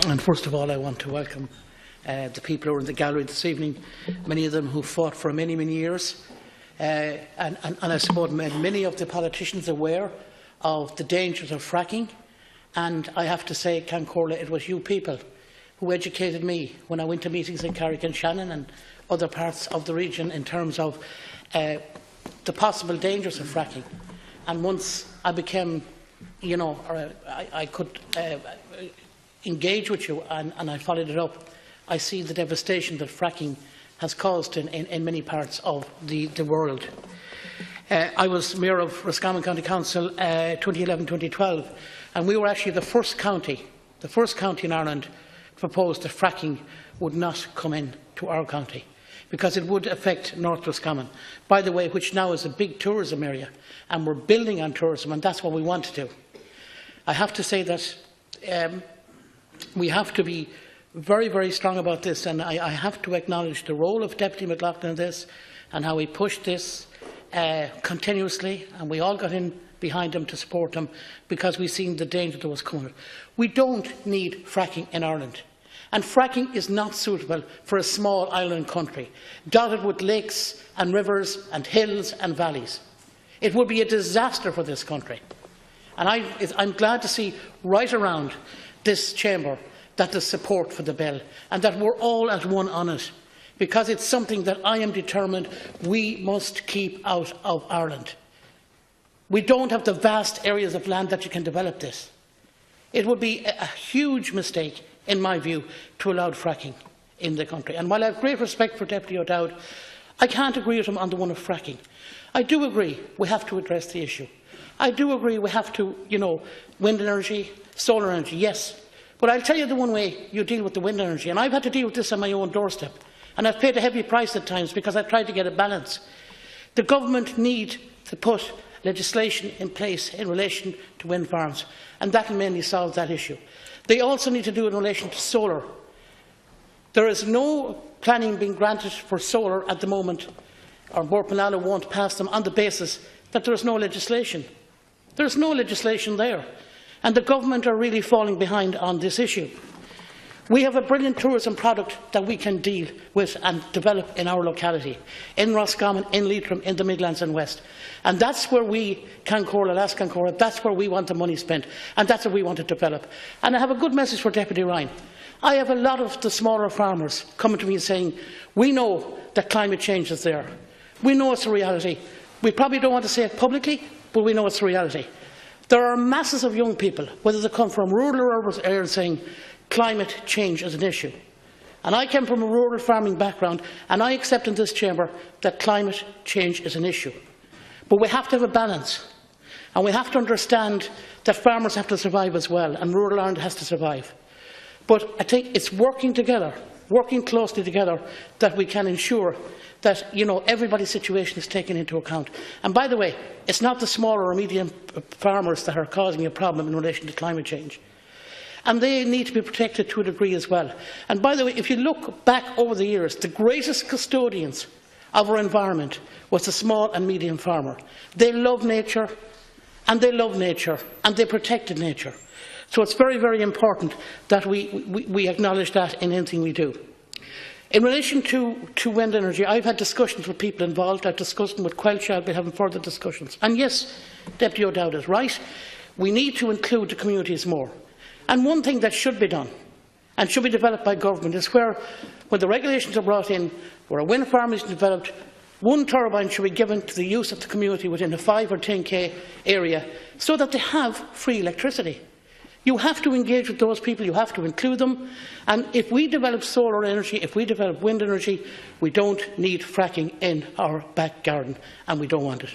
And first of all, I want to welcome the people who are in the gallery this evening, many of them who fought for many, many years. And I suppose many of the politicians are aware of the dangers of fracking. And I have to say, Cancorla, it was you people who educated me when I went to meetings in Carrick-on-Shannon and other parts of the region in terms of the possible dangers of fracking. And once I became, I could engage with you and I followed it up, I see the devastation that fracking has caused in many parts of the world. I was Mayor of Roscommon County Council 2011-2012, and we were actually the first county in Ireland to propose that fracking would not come into our county, because it would affect North Roscommon, by the way, which now is a big tourism area, and we're building on tourism, and that's what we want to do. I have to say that we have to be very, very strong about this, and I have to acknowledge the role of Deputy McLaughlin in this and how he pushed this continuously, and we all got in behind him to support him because we've seen the danger that was coming. We don't need fracking in Ireland, and fracking is not suitable for a small island country dotted with lakes and rivers and hills and valleys. It would be a disaster for this country, and I'm glad to see right around this chamber that there's support for the bill and that we're all at one on it, because it's something that I am determined we must keep out of Ireland. We don't have the vast areas of land that you can develop this. It would be a huge mistake, in my view, to allow fracking in the country. And while I have great respect for Deputy O'Dowd, I can't agree with him on the one of fracking. I do agree we have to address the issue. I do agree we have to, wind energy, solar energy, yes. But I'll tell you the one way you deal with the wind energy, and I've had to deal with this on my own doorstep, and I've paid a heavy price at times because I've tried to get a balance. The government need to put legislation in place in relation to wind farms, and that will mainly solve that issue. They also need to do it in relation to solar. There is no planning being granted for solar at the moment, or Borpanala won't pass them on the basis that there is no legislation. There is no legislation there, and the government are really falling behind on this issue. We have a brilliant tourism product that we can deal with and develop in our locality, in Roscommon, in Leitrim, in the Midlands and West. And that's where we, Cancorla, that's where we want the money spent, and that's what we want to develop. And I have a good message for Deputy Ryan. I have a lot of the smaller farmers coming to me and saying, we know that climate change is there. We know it's a reality. We probably don't want to say it publicly, but we know it's a reality. There are masses of young people, whether they come from rural or urban areas, saying climate change is an issue. And I came from a rural farming background, and I accept in this chamber that climate change is an issue. But we have to have a balance, and we have to understand that farmers have to survive as well, and rural Ireland has to survive. But I think it's working together, working closely together, that we can ensure that everybody's situation is taken into account. And by the way, it's not the smaller or medium farmers that are causing a problem in relation to climate change. And they need to be protected to a degree as well. And by the way, if you look back over the years, the greatest custodians of our environment was the small and medium farmer. They love nature, and they protected nature. So it's very, very important that we acknowledge that in anything we do. In relation to wind energy, I've had discussions with people involved. I've discussed them with Quelch. I'll be having further discussions. And yes, Deputy O'Dowd is right. We need to include the communities more. And one thing that should be done, and should be developed by government, is when the regulations are brought in, where a wind farm is developed, one turbine should be given to the use of the community within a 5 or 10k area, so that they have free electricity. You have to engage with those people, you have to include them, and if we develop solar energy, if we develop wind energy, we don't need fracking in our back garden, and we don't want it.